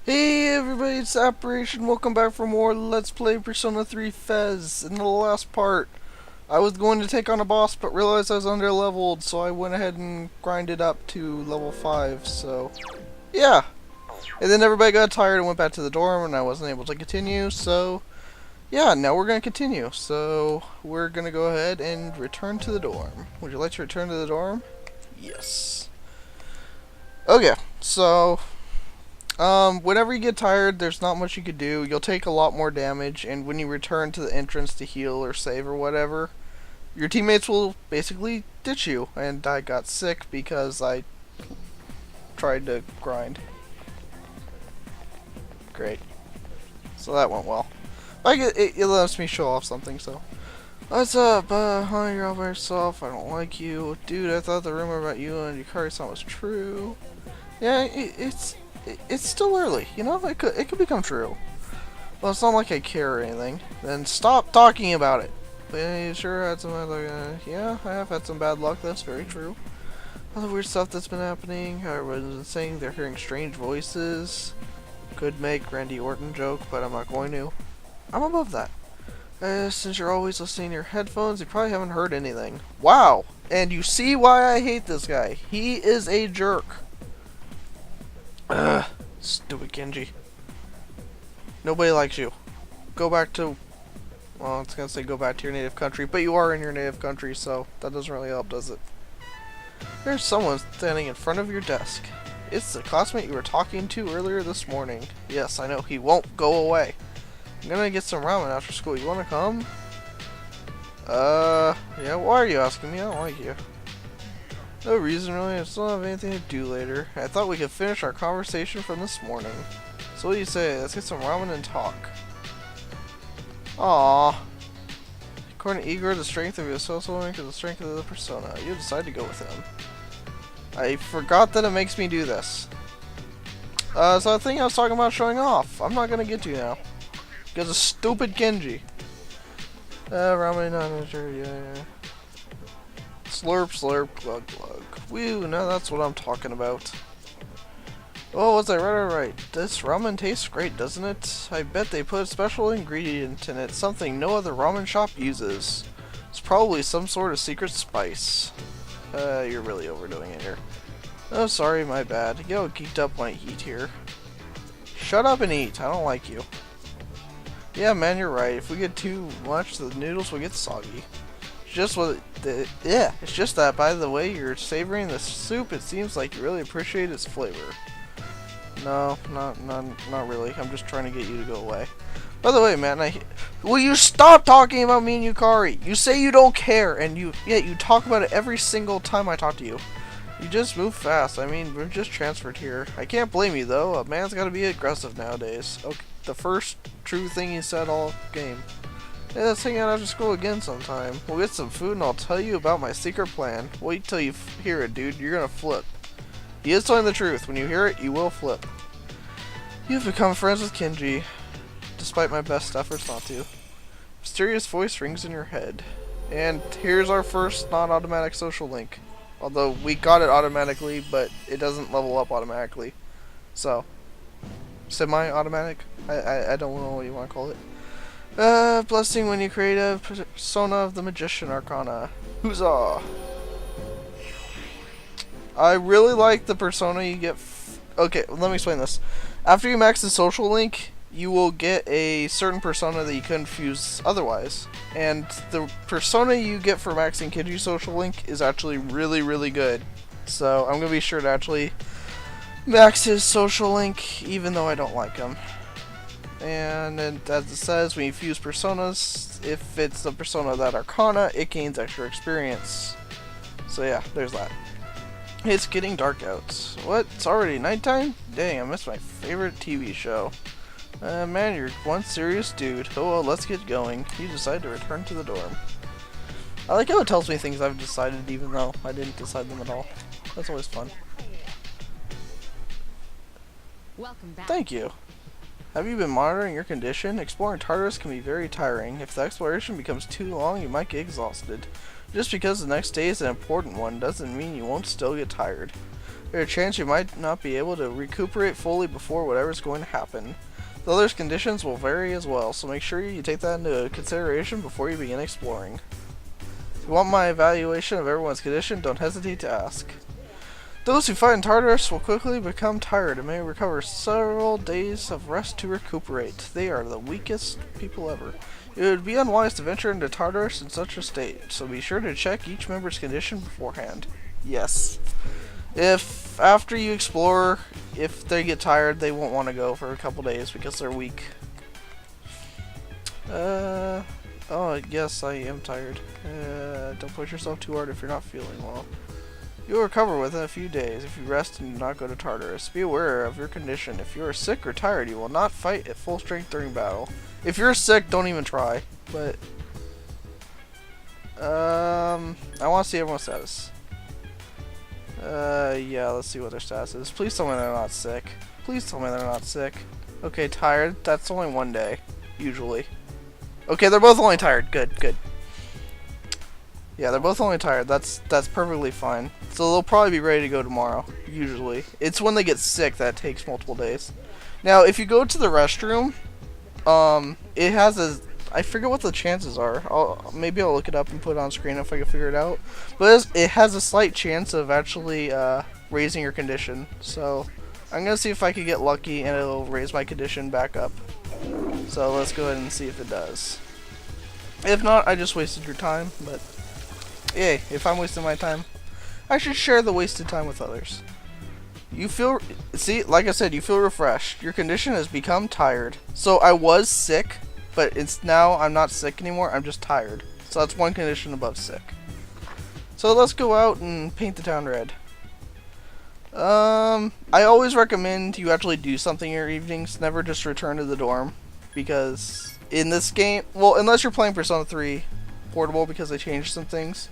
Hey everybody, it's Operation. Welcome back for more Let's Play Persona 3 FES. In the last part, I was going to take on a boss, but realized I was under-leveled, so I went ahead and grinded up to level 5, so... yeah! And then everybody got tired and went back to the dorm, and I wasn't able to continue, so... yeah, now we're going to continue. So, we're going to go ahead and return to the dorm. Would you like to return to the dorm? Yes. Okay, so... whenever you get tired, there's not much you could do. You'll take a lot more damage, and when you return to the entrance to heal or save or whatever, your teammates will basically ditch you. And I got sick because I tried to grind. Great. So that went well. It lets me show off something, so. What's up? Honey, you're all by yourself. I don't like you. Dude, I thought the rumor about you and Yukari-san was true. Yeah, it's still early, you know? It could become true. Well, it's not like I care or anything. Then stop talking about it. But yeah, you sure had some bad luck. Yeah, I have had some bad luck. That's very true. All the weird stuff that's been happening. Everyone's been saying they're hearing strange voices. Could make Randy Orton joke, but I'm not going to. I'm above that. Since you're always listening to your headphones, you probably haven't heard anything. Wow! And you see why I hate this guy. He is a jerk. Ugh, stupid Kenji. Nobody likes you. Go back to... well, I was gonna say go back to your native country, but you are in your native country, so that doesn't really help, does it? There's someone standing in front of your desk. It's the classmate you were talking to earlier this morning. Yes, I know, he won't go away. I'm gonna get some ramen after school. You wanna come? Yeah, why are you asking me? I don't like you. No reason really, I still don't have anything to do later. I thought we could finish our conversation from this morning. So what do you say? Let's get some ramen and talk. Aww. According to Igor, the strength of your social link is the strength of the persona. You decide to go with him. I forgot that it makes me do this. So I think I was talking about showing off. I'm not gonna get to now. Because of stupid Kenji. Ramen, not sure, yeah. Slurp, slurp, glug, glug. Woo, now that's what I'm talking about. Oh, was I right? This ramen tastes great, doesn't it? I bet they put a special ingredient in it, something no other ramen shop uses. It's probably some sort of secret spice. You're really overdoing it here. Oh, sorry, my bad. Get all geeked up when I eat here. Shut up and eat, I don't like you. Yeah, man, you're right. If we get too much, the noodles will get soggy. It's just that, by the way you're savoring the soup, it seems like you really appreciate its flavor. No, not really. I'm just trying to get you to go away. By the way, man, will you stop talking about me and Yukari? You say you don't care, and you talk about it every single time I talk to you. You just move fast. I mean, we're just transferred here. I can't blame you, though. A man's gotta be aggressive nowadays. Okay, the first true thing he said all game. Hey, let's hang out after school again sometime. We'll get some food and I'll tell you about my secret plan. Wait till you hear it, dude. You're gonna flip. He is telling the truth. When you hear it, you will flip. You've become friends with Kenji, despite my best efforts not to. Mysterious voice rings in your head. And here's our first non-automatic social link. Although we got it automatically, but it doesn't level up automatically. So, semi-automatic? I don't know what you want to call it. Blessing when you create a persona of the Magician Arcana. Huzzah! I really like the persona you get. Okay, let me explain this. After you max the social link, you will get a certain persona that you couldn't fuse otherwise. And the persona you get for maxing Kenji's social link is actually really, really good. So I'm gonna be sure to actually max his social link, even though I don't like him. And as it says, when you fuse personas, if it's the persona of that Arcana, it gains extra experience. So yeah, there's that. It's getting dark out. What? It's already nighttime? Dang, I missed my favorite TV show. Man, you're one serious dude. Oh well, let's get going. You decide to return to the dorm. I like how it tells me things I've decided even though I didn't decide them at all. That's always fun. Welcome back. Thank you. Have you been monitoring your condition? Exploring Tartarus can be very tiring. If the exploration becomes too long, you might get exhausted. Just because the next day is an important one doesn't mean you won't still get tired. There's a chance you might not be able to recuperate fully before whatever's going to happen. The others' conditions will vary as well, so make sure you take that into consideration before you begin exploring. If you want my evaluation of everyone's condition, don't hesitate to ask. Those who fight in Tartarus will quickly become tired and may require several days of rest to recuperate. They are the weakest people ever. It would be unwise to venture into Tartarus in such a state, so be sure to check each member's condition beforehand. Yes. If after you explore, if they get tired, they won't want to go for a couple days because they're weak. Oh, yes, I am tired. Don't push yourself too hard if you're not feeling well. You will recover within a few days if you rest and do not go to Tartarus. Be aware of your condition. If you are sick or tired, you will not fight at full strength during battle. If you're sick, don't even try. But, I want to see everyone's status. Yeah, let's see what their status is. Please tell me they're not sick. Please tell me they're not sick. Okay, tired. That's only one day, usually. Okay, they're both only tired. Good, good. Yeah, they're both only tired. That's perfectly fine. So they'll probably be ready to go tomorrow, usually. It's when they get sick that takes multiple days. Now, if you go to the restroom, it has a... I forget what the chances are. Maybe I'll look it up and put it on screen if I can figure it out. But it has a slight chance of actually raising your condition. So I'm going to see if I can get lucky and it'll raise my condition back up. So let's go ahead and see if it does. If not, I just wasted your time. But yay, if I'm wasting my time, I should share the wasted time with others. You feel... See, like I said, you feel refreshed. Your condition has become tired. So I was sick. But it's now I'm not sick anymore, I'm just tired. So that's one condition above sick. So let's go out and paint the town red. I always recommend you actually do something in your evenings, never just return to the dorm. Because in this game, well, unless you're playing Persona 3 Portable, because they changed some things,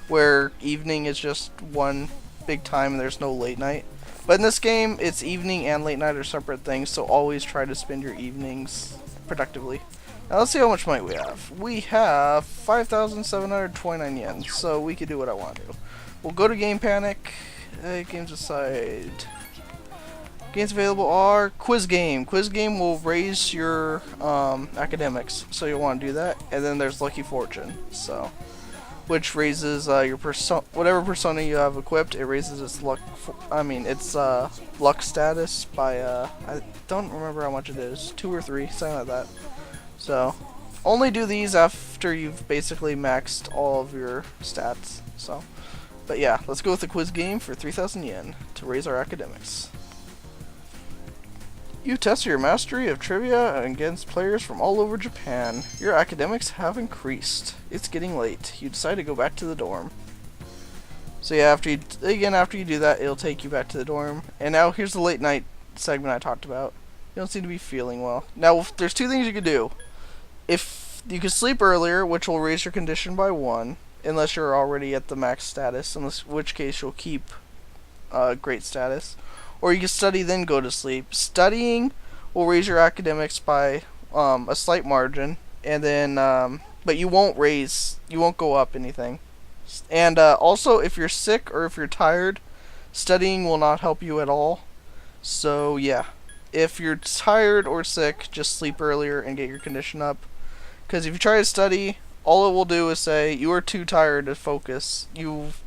where evening is just one big time and there's no late night. But in this game, it's evening and late night are separate things, so always try to spend your evenings productively. Now let's see how much money we have. We have 5,729 yen, so we can do what I want to do. We'll go to Game Panic. Games aside. Games available are Quiz Game. Quiz Game will raise your academics, so you'll want to do that. And then there's Lucky Fortune, so which raises your whatever persona you have equipped. It raises its luck. Its luck status by I don't remember how much it is, 2 or 3, something like that. So, only do these after you've basically maxed all of your stats. So, but yeah, let's go with the quiz game for 3,000 yen to raise our academics. You test your mastery of trivia against players from all over Japan. Your academics have increased. It's getting late. You decide to go back to the dorm. So yeah, after you do that, it'll take you back to the dorm. And now here's the late night segment I talked about. You don't seem to be feeling well. Now, there's 2 things you could do. If you could sleep earlier, which will raise your condition by 1, unless you're already at the max status, in which case you'll keep great status. Or you can study then go to sleep. Studying will raise your academics by a slight margin, and then but you won't go up anything. And also, if you're sick or if you're tired, studying will not help you at all. So yeah. If you're tired or sick, just sleep earlier and get your condition up. Because if you try to study, all it will do is say, you are too tired to focus. You've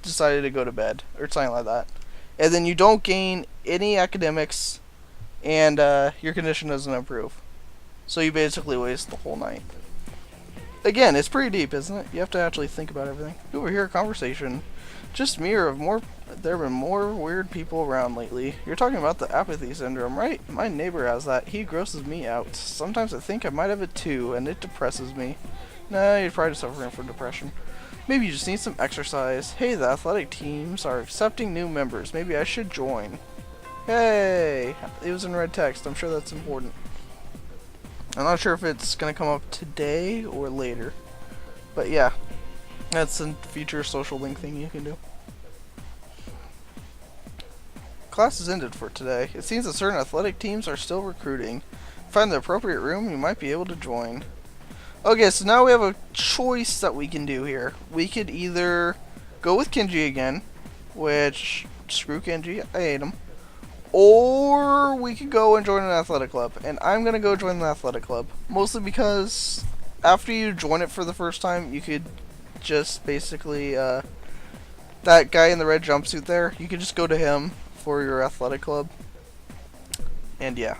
decided to go to bed, or something like that. And then you don't gain any academics, and your condition doesn't improve. So you basically waste the whole night. Again, it's pretty deep, isn't it? You have to actually think about everything. You overhear a conversation. Just me or there have been more weird people around lately. You're talking about the apathy syndrome, right? My neighbor has that. He grosses me out. Sometimes I think I might have it too, and it depresses me. Nah, you're probably suffering from depression. Maybe you just need some exercise. Hey, the athletic teams are accepting new members. Maybe I should join. Hey! It was in red text. I'm sure that's important. I'm not sure if it's going to come up today or later. But yeah. That's a future social link thing you can do. Class is ended for today. It seems that certain athletic teams are still recruiting. Find the appropriate room, you might be able to join. Okay, so now we have a choice that we can do here. We could either go with Kenji again, which screw Kenji, I hate him. Or we could go and join an athletic club. And I'm going to go join the athletic club. Mostly because after you join it for the first time, you could just basically, that guy in the red jumpsuit there, you could just go to him for your athletic club. And yeah.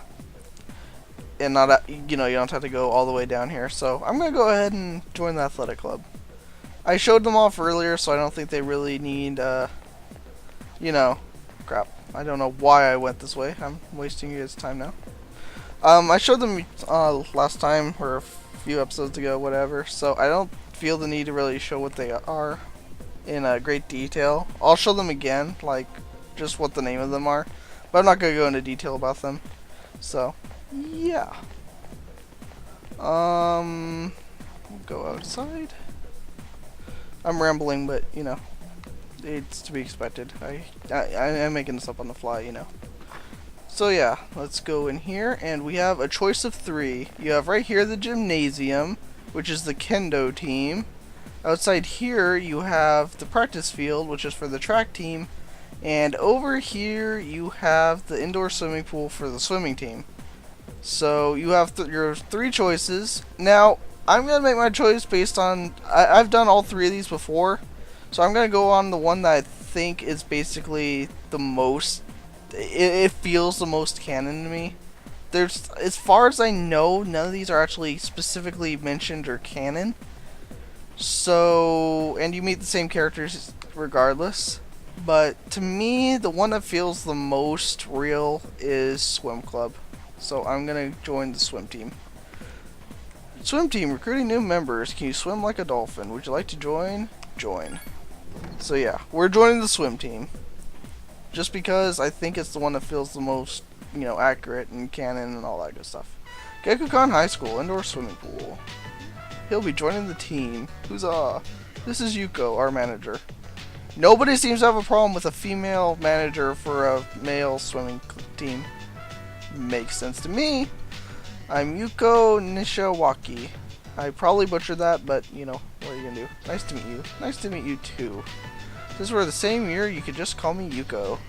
And not, you don't have to go all the way down here. So I'm going to go ahead and join the athletic club. I showed them off earlier, so I don't think they really need, crap. I don't know why I went this way. I'm wasting you guys' time now. I showed them last time, or a few episodes ago, whatever, so I don't feel the need to really show what they are in great detail. I'll show them again, like, just what the name of them are, but I'm not going to go into detail about them. So, yeah. Go outside. I'm rambling, but, it's to be expected. I'm making this up on the fly, So yeah, let's go in here, and we have a choice of 3. You have right here the gymnasium, which is the kendo team. Outside here, you have the practice field, which is for the track team. And over here, you have the indoor swimming pool for the swimming team. So you have your 3 choices. Now, I'm going to make my choice based on... I've done all 3 of these before. So I'm going to go on the one that I think is basically the most... It feels the most canon to me. As far as I know, none of these are actually specifically mentioned or canon. So... And you meet the same characters regardless. But to me, the one that feels the most real is Swim Club. So I'm going to join the swim team. Swim team, recruiting new members. Can you swim like a dolphin? Would you like to join? Join. So yeah, we're joining the swim team. Just because I think it's the one that feels the most, accurate and canon and all that good stuff. Gekukan High School, indoor swimming pool. He'll be joining the team. Huzzah! This is Yuko, our manager. Nobody seems to have a problem with a female manager for a male swimming team. Makes sense to me. I'm Yuko Nishawaki. I probably butchered that, but, what are you gonna do? Nice to meet you. Nice to meet you, too. Since we're the same year, you could just call me Yuko.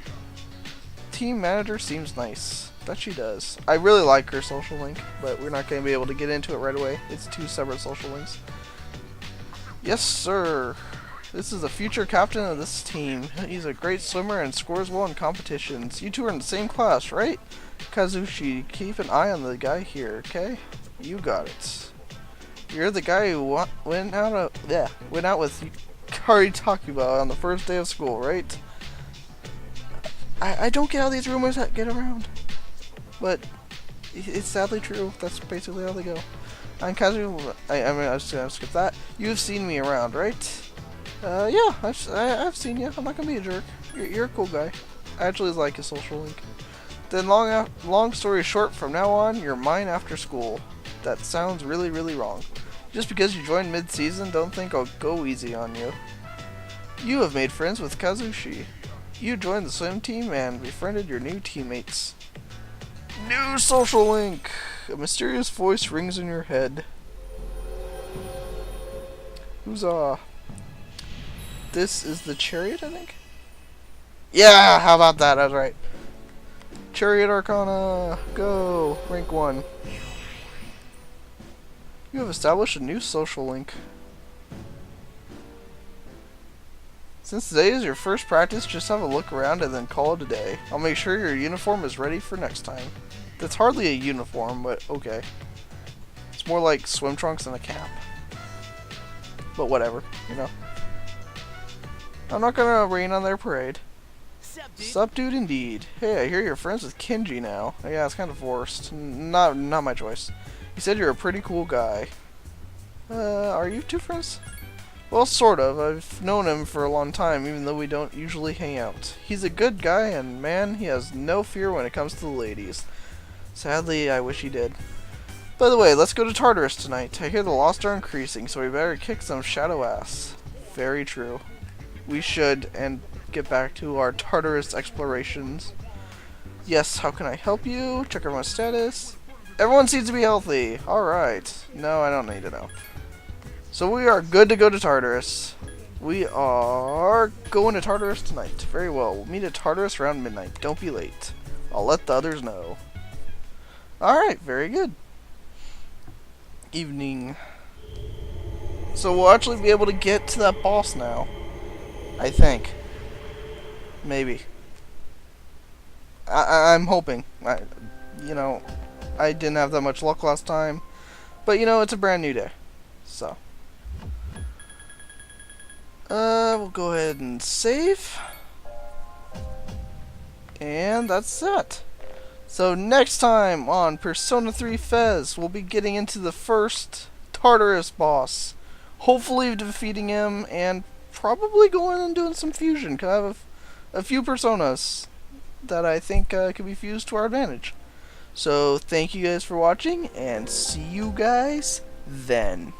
Team manager seems nice. Bet she does. I really like her social link, but we're not gonna be able to get into it right away. It's 2 separate social links. Yes, sir. This is the future captain of this team. He's a great swimmer and scores well in competitions. You 2 are in the same class, right? Kazushi, keep an eye on the guy here, okay? You got it. You're the guy who went out with Kari Takuba on the first day of school, right? I don't get how these rumors get around. But it's sadly true. That's basically how they go. I'm Kazushi. I was just gonna skip that. You've seen me around, right? Yeah, I've seen you. I'm not gonna be a jerk. You're a cool guy. I actually like his social link. Then long story short, from now on, you're mine after school. That sounds really, really wrong. Just because you joined mid-season, don't think I'll go easy on you. You have made friends with Kazushi. You joined the swim team and befriended your new teammates. New social link! A mysterious voice rings in your head. Huzzah. This is the chariot, I think? Yeah, how about that? I was right. Chariot Arcana, go! Rank 1. You have established a new social link. Since today is your first practice, just have a look around and then call it a day. I'll make sure your uniform is ready for next time. That's hardly a uniform, but okay. It's more like swim trunks and a cap. But whatever, I'm not gonna rain on their parade. Sup, dude, indeed. Hey, I hear you're friends with Kenji now. Yeah, it's kind of forced. Not my choice. He said you're a pretty cool guy. Are you 2 friends? Well, sort of. I've known him for a long time, even though we don't usually hang out. He's a good guy, and man, he has no fear when it comes to the ladies. Sadly, I wish he did. By the way, let's go to Tartarus tonight. I hear the lost are increasing, so we better kick some shadow ass. Very true. We should, and get back to our Tartarus explorations. Yes, how can I help you? Check everyone's status. Everyone seems to be healthy. Alright. No, I don't need to know. So we are good to go to Tartarus. We are going to Tartarus tonight. Very well. We'll meet at Tartarus around midnight. Don't be late. I'll let the others know. Alright, very good. Evening. So we'll actually be able to get to that boss now. I think. Maybe. I'm hoping. You know, I didn't have that much luck last time. But, you know, it's a brand new day. So. We'll go ahead and save. And that's that. So next time on Persona 3 FES, we'll be getting into the first Tartarus boss. Hopefully defeating him and probably going and doing some fusion. Cause I have a few personas that I think could be fused to our advantage. So thank you guys for watching and see you guys then.